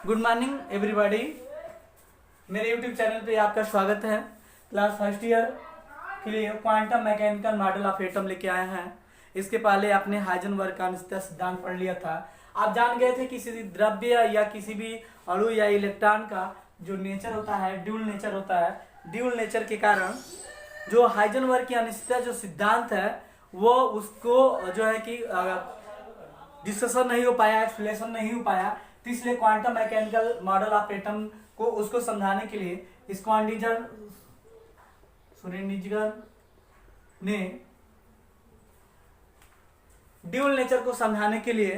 Good morning everybody. मेरे YouTube channel पे आपका स्वागत है। क्लास फर्स्ट ईयर के लिए quantum mechanical model of atom लेके आए हैं। इसके पहले आपने हाइजेनबर्ग का अनिश्चितता सिद्धांत पढ़ लिया था। आप जान गए थे किसी द्रव्य या किसी भी अणु या इलेक्ट्रॉन का जो नेचर होता है, ड्यूल नेचर होता है। ड्यूल नेचर के कारण जो हाइजेनबर्ग की अनिश्चितता जो सिद्धांत है वो उसको जो है कि डिस्कशन नहीं हो पाया, एक्सप्लेनेशन नहीं हो पाया। तो इसलिए quantum mechanical model of atom को उसको समझाने के लिए स्क्वांडिजर ने ड्यूल नेचर को समझाने के लिए,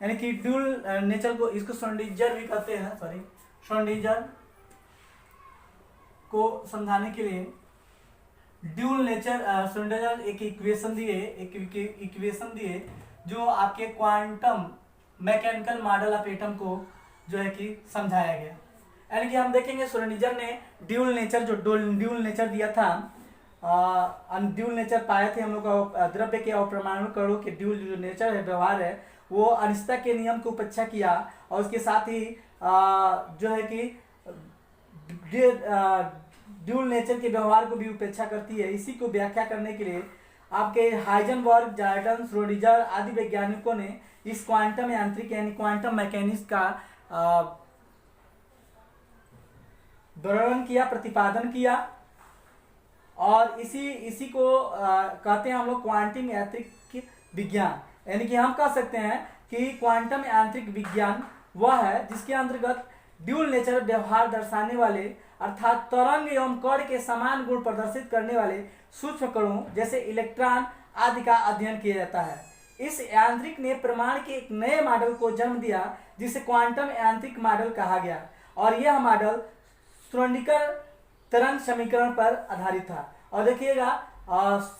यानी कि ड्यूल नेचर को, इसको श्रोडिंगर भी कहते हैं, सॉरी, श्रोडिंगर को समझाने के लिए ड्यूल नेचर श्रोडिंगर एक इक्वेशन दिए जो आपके quantum mechanical model of atom को जो है कि समझाया गया। यानी कि हम देखेंगे श्रोडिंगर ने ड्यूल नेचर दिया था। ड्यूल नेचर पाए थे हम लोग द्रव्य के और परमाणु कणों के ड्यूल जो नेचर है, व्यवहार है, वो अनिश्चितता के नियम को उपेक्षा किया और उसके साथ ही जो है कि ड्यूल नेचर के व्यवहार को भी उपेक्षा करती है। इसी को व्याख्या करने के लिए आपके हाइजेनबर्ग, जॉर्डन, श्रोडिंगर आदि वैज्ञानिकों ने इस क्वांटम यांत्रिक यानी क्वांटम मैकेनिक्स का वर्णन किया, प्रतिपादन किया और इसी को कहते हैं हम लोग क्वांटम यांत्रिक विज्ञान। यानी कि हम कह सकते हैं कि क्वांटम यांत्रिक विज्ञान वह है जिसके अंतर्गत ड्यूल नेचर व्यवहार दर्शाने वाले, अर्थात तरंग एवं कण के समान गुण प्रदर्शित करने वाले सूक्ष्म कणों जैसे इलेक्ट्रॉन आदि का अध्ययन किया जाता है। इस यांत्रिक ने प्रमाण के एक नए मॉडल को जन्म दिया जिसे क्वांटम यांत्रिक मॉडल कहा गया और यह मॉडल श्रोडिंगर तरंग समीकरण पर आधारित था। और देखिएगा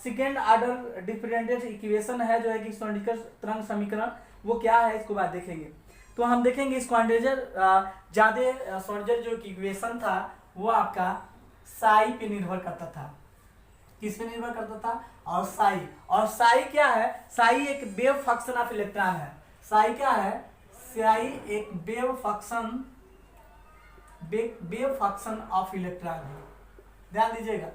सेकेंड ऑर्डर डिफरेंशियल इक्वेशन है जो है कि श्रोडिंगर तरंग समीकरण, वो क्या है इसको बाद देखेंगे। तो हम देखेंगे श्रोडिंगर श्रोडिंगर जो इक्वेशन था वो आपका साई पे निर्भर करता था। किस पे निर्भर करता था? और साई क्या है? साई एक वेव फंक्शन ऑफ इलेक्ट्रॉन है। साई क्या है? साई एक वेव फंक्शन ऑफ इलेक्ट्रॉन है। ध्यान दीजिएगा।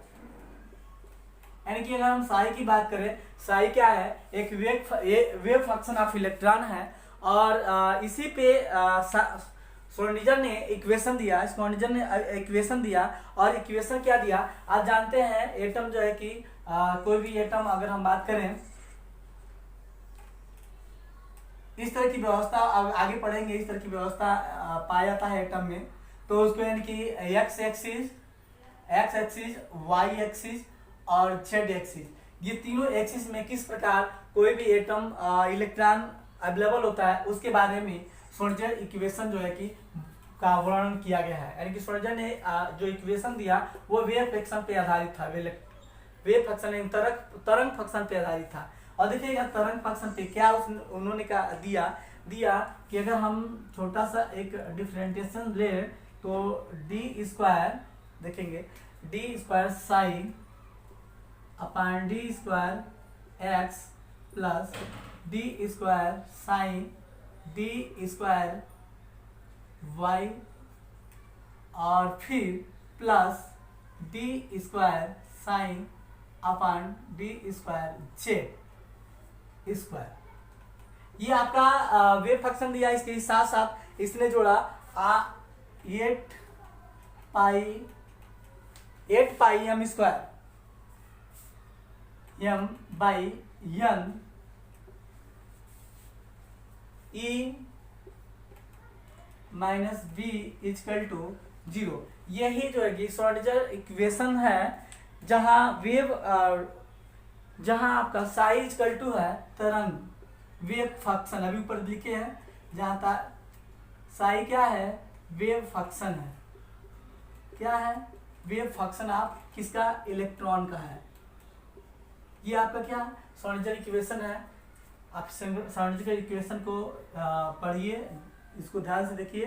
यानी कि अगर हम साई की बात करें, साई क्या है? एक वेव फंक्शन ऑफ इलेक्ट्रॉन है और इसी पे श्रोडिंगर ने इक्वेशन दिया और इक्वेशन क्या दिया? आप जानते हैं एटम जो है कि कोई भी एटम अगर हम बात करें, इस तरह की व्यवस्था आगे पढ़ेंगे, इस तरह की व्यवस्था पाया जाता है एटम में। तो उसको यानी कि एक्स एक्सिस, वाई एक्सिस और जेड एक्सिस, ये तीनों एक्सिस में किस प्रकार कोई भी एटम इलेक्ट्रॉन अवेलेबल होता है उसके बारे में श्रोडिंगर इक्वेशन जो है कि का वर्णन किया गया है। यानी कि श्रोडिंगर ने जो इक्वेशन दिया वो वेव फंक्शन पे आधारित था, वेव फंक्शन तरंग फंक्शन पे आधारित था। और देखिएगा तरंग फंक्शन पे क्या उन्होंने दिया कि अगर हम छोटा सा एक डिफरेंशिएशन ले तो डी स्क्वायर, देखेंगे D square sine upon D square X plus D square sine D square Y और फिर plus D square sine upon D square Z square. ये आपका वेव फंक्शन दिया। इसके साथ साथ इसने जोड़ा 8 pi M square M by N E minus B equal to 0। यही जो है कि श्रोडिंगर इक्वेशन है जहां आपका साई इक्वल टू है तरंग वेव फंक्शन, अभी ऊपर लिखे हैं, जहां साई क्या है? वेव फंक्शन है। क्या है? वेव फंक्शन ऑफ किसका? इलेक्ट्रॉन का है। ये आपका क्या श्रोडिंगर इक्वेशन है। आप श्रोडिंगर इक्वेशन को पढ़िए, इसको ध्यान से देखिए।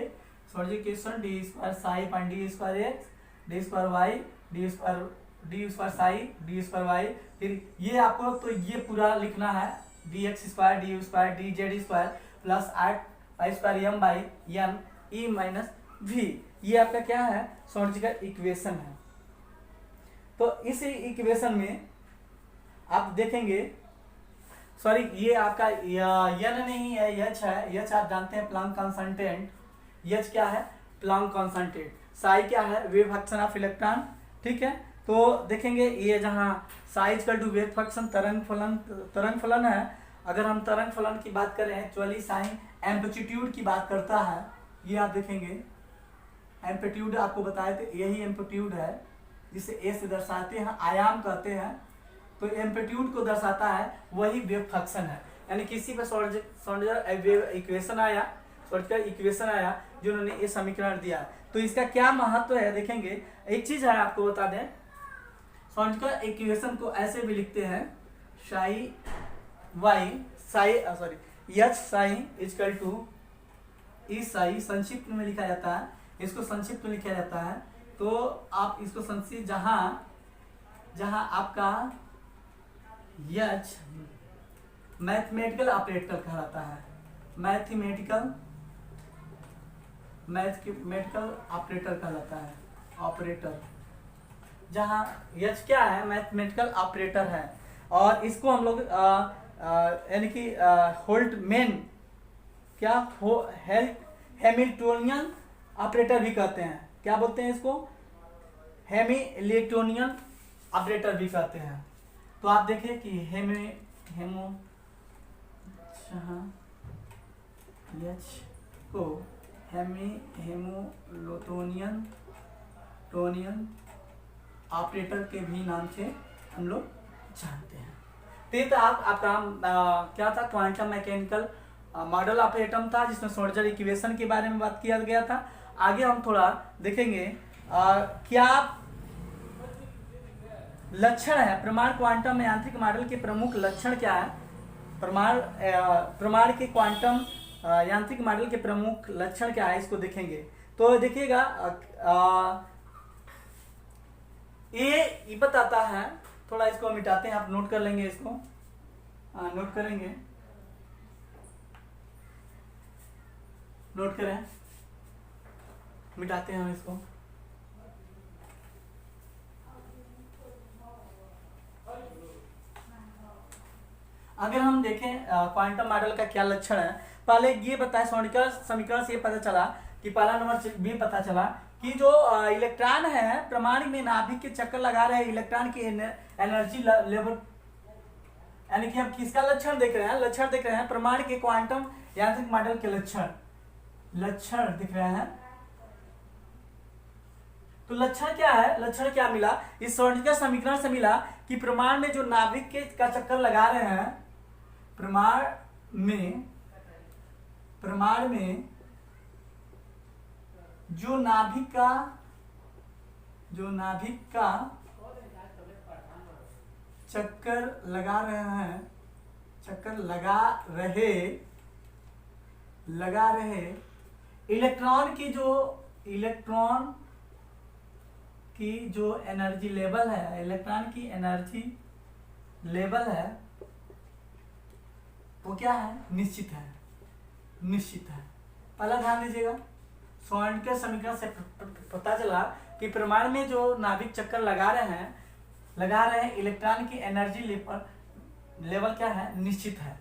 Schrodinger equation D square psi upon D square X, D square Y, D square psi, D square Y, फिर ये आपको तो ये पूरा लिखना है, D X square D Z square plus 8 pi square M by N E minus V. ये आपका क्या है, श्रोडिंगर इक्वेशन है। तो इस इक्वेशन में आप देखेंगे, सॉरी ये आपका यन नहीं है, यच है। यच आप जानते हैं प्लांक कांस्टेंट। यच क्या है, प्लांक कांस्टेंट। साई क्या है, वेव फंक्शन ऑफ इलेक्ट्रॉन। ठीक है, तो देखेंगे ये जहाँ psi equal to wave function तरंग फलन है। अगर हम तरंग फलन की बात करें, एक्चुअली साइन एम्पलीट्यूड की बात करता है। ये आप देखेंगे एम्पलीट्यूड आपको बताए थे, यही एम्पलीट्यूड है जिसे ए से दर्शाते हैं, आयाम कहते हैं। तो एम्पलीट्यूड को दर्शाता है, वही वेव फंक्शन है। यानी किसी पर श्रोडिंगर इक्वेशन आया, श्रोडिंगर इक्वेशन आया जिन्होंने ये समीकरण दिया। तो इसका क्या महत्व है देखेंगे। एक चीज है आपको बता दें, श्रोडिंगर इक्वेशन को ऐसे भी लिखते हैं, psi Y psi sorry H psi equal to E psi, संक्षिप्त में लिखा जाता है, इसको संक्षिप्त में लिखा जाता है। तो आप इसको संक्षिप्त जहां आपका एच मैथमेटिकल ऑपरेटर कहलाता है, मैथमेटिकल ऑपरेटर कहलाता है, ऑपरेटर जहां एच क्या है, मैथमेटिकल ऑपरेटर है। और इसको हम लोग यानी कि होल्टमैन क्या हैमिल्टोनियन ऑपरेटर भी कहते हैं। क्या बोलते हैं इसको, हैमिल्टोनियन ऑपरेटर भी कहते हैं। तो आप देखिए कि को हेमिल्टोनियन ऑपरेटर के भी नाम से हम लोग जानते हैं। तो आपका क्या था, quantum mechanical model of atom था, जिसमें श्रोडिंगर इक्वेशन के बारे में बात किया गया था। आगे हम थोड़ा देखेंगे क्या लक्षण है परमाणु क्वांटम यांत्रिक मॉडल के प्रमुख लक्षण क्या है। परमाणु के क्वांटम यांत्रिक मॉडल के प्रमुख लक्षण क्या है, इसको देखेंगे। तो देखिएगा ये बताता है, थोड़ा इसको मिटाते हैं, आप नोट कर लेंगे इसको, नोट करेंगे, नोट करें, मिटाते हैं हम इसको। अगर हम देखें क्वांटम मॉडल का क्या लक्षण है, पहले ये बताएं, श्रोडिंगर समीकरण से ये पता चला कि पहला नंबर भी पता चला कि जो इलेक्ट्रॉन है परमाणु में नाभिक के चक्कर लगा रहे इलेक्ट्रॉन की एनर्जी लेवल, यानी कि हम किसका लक्षण देख रहे हैं, लक्षण देख रहे हैं परमाणु के क्वांटम यांत्रिक मॉडल के लक्षण दिख रहे हैं। तो लक्षण क्या है, लक्षण क्या मिला, इस श्रोडिंगर समीकरण से मिला कि परमाणु में जो नाभिक के का चक्कर लगा रहे हैं, परमाणु में जो नाभिक का चक्कर लगा रहे इलेक्ट्रॉन की जो एनर्जी लेवल है, इलेक्ट्रॉन की एनर्जी लेवल है वो क्या है, निश्चित है। पहला ध्यान दीजिएगा, श्रोडिंगर समीकरण से पता चला कि परमाणु में जो नाभिक चक्कर लगा रहे हैं इलेक्ट्रॉन की एनर्जी लेवल क्या है, निश्चित है,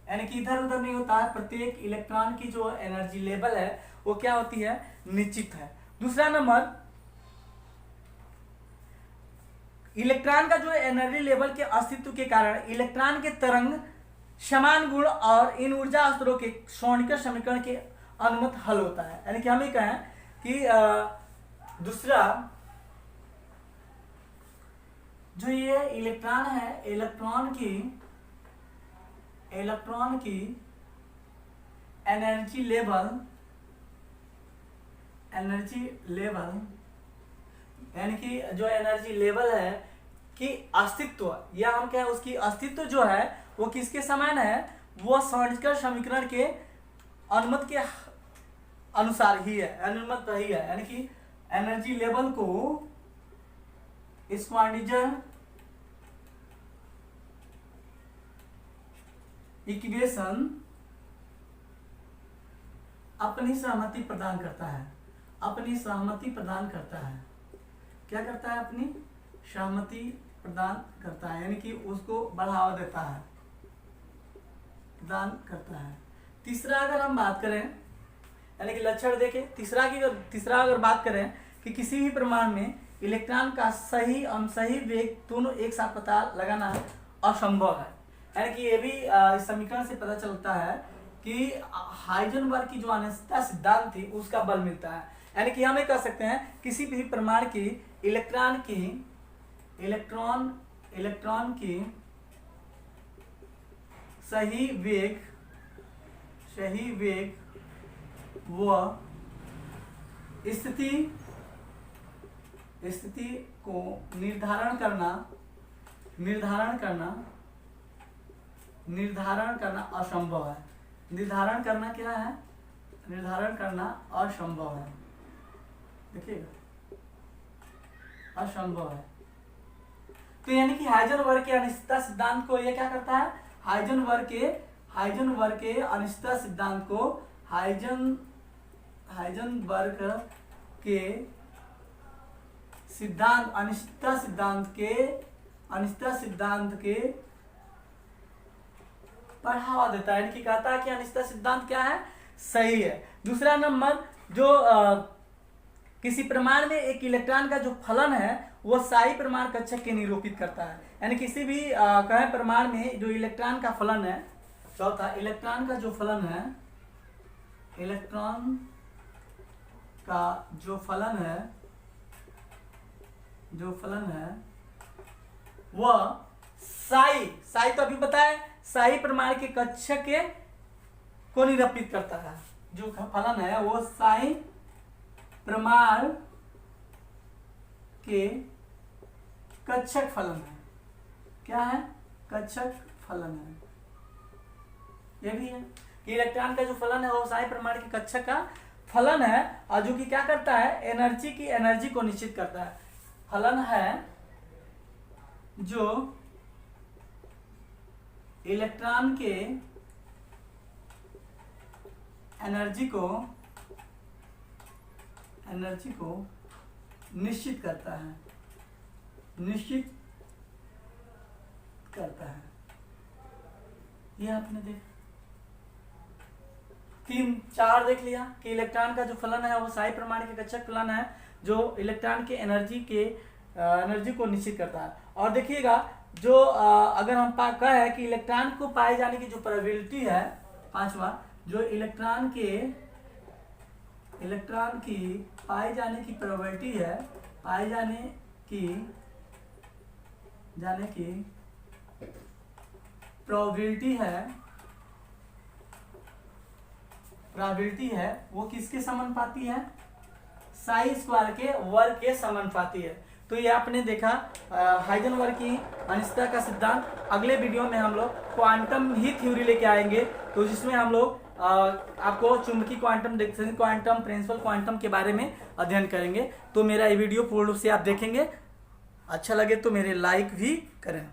यानी कि इधर उधर नहीं होता है। प्रत्येक इलेक्ट्रॉन की जो एनर्जी लेवल है वो क्या होती है, निश्चित है। दूसरा नंबर, इलेक्ट्रॉन का जो एनर्जी लेवल के अस्तित्व के कारण इलेक्ट्रॉन के तरंग समान गुण और इन ऊर्जा स्तरों के श्रोडिंगर समीकरण के अनुमत हल होता है। यानी कि हम ये कहें कि दूसरा जो ये इलेक्ट्रॉन है, इलेक्ट्रॉन की एनर्जी लेवल यानी कि जो एनर्जी लेवल है कि अस्तित्व, या हम कहें उसकी अस्तित्व जो है वो किसके समान है, वो श्रोडिंगर समीकरण के अनुमत के अनुसार ही है, अनुमत ही है। यानी कि एनर्जी लेवल को श्रोडिंगर इक्वेशन अपनी सहमति प्रदान करता है, अपनी सहमति प्रदान करता है। क्या करता है? अपनी सहमति प्रदान करता है, यानी कि उसको बढ़ावा देता है, प्रदान करता है। तीसरा अगर हम बात करें, यानी कि लक्षण देखें, तीसरा अगर बात करें कि किसी भी परमाणु में इलेक्ट्रॉन का सही और सही वेग दोनों एक साथ पता लगाना असंभव है। यानी कि ये भी इस समीकरण से पता चलता है कि हाइजेनबर्ग की जो अनिश्चितता सिद्धांत थी उसका बल मिलता है। यानी कि हम ये कह सकते हैं किसी भी परमाणु की इलेक्ट्रॉन की सही वेग व स्थिति को निर्धारण करना असंभव है। निर्धारण करना क्या है? निर्धारण करना असंभव है। देखिएगा, असंभव है। तो यानी कि हाइजेनबर्ग के अनिश्चितता सिद्धांत को ये क्या करता है? हाइजेनबर्ग के अनिश्चितता सिद्धांत को हाइजेनबर्ग के अनिश्चितता सिद्धांत के बढ़ावा देता है। यानी कि कहता है कि अनिश्चितता सिद्धांत क्या है? सही है। दूसरा नंबर, जो किसी परमाणु में एक इलेक्ट्रॉन का जो फलन है वो स्थायी परमाणु कक्षक के निरूपित करता है। यानी किसी भी कहे परमाणु में जो इलेक्ट्रॉन का फलन है, चौथा इलेक्ट्रॉन का जो फलन है वह साई तो अभी बताए साई परमाणु के कक्षक के को निरूपित करता है। जो फलन है वो साई परमाणु के कक्षक फलन है। क्या है? कक्षक फलन है। ये भी है कि इलेक्ट्रॉन का जो फलन है वो साई परमाणु के कक्षक का फलन है, और जो कि क्या करता है? एनर्जी को निश्चित करता है। फलन है जो इलेक्ट्रॉन के एनर्जी को निश्चित करता है। ये आपने चार देख लिया कि इलेक्ट्रॉन का जो फलन है वो साई परमाणु के कक्षक फलन है जो इलेक्ट्रॉन के एनर्जी को निश्चित करता है। और देखिएगा जो अगर हम कहे कि इलेक्ट्रॉन को पाए जाने की जो प्रोबेबिलिटी है, पांचवा, जो इलेक्ट्रॉन की पाए जाने की प्रोबेबिलिटी है, प्रोबेबिलिटी है वो किसके समानुपाती है? साई स्क्वायर के वर्ग के समानुपाती है। तो ये आपने देखा हाइजेनबर्ग की अनिश्चितता का सिद्धांत। अगले वीडियो में हम लोग क्वांटम ही थ्योरी लेके आएंगे, तो जिसमें हम लोग आपको चुंबकीय क्वांटम, क्वांटम, प्रिंसिपल क्वांटम के बारे में अध्ययन करेंगे। तो मेरा ये वीडियो पूर्ण रूप से आप देखेंगे, अच्छा लगे तो मेरे लाइक भी करें।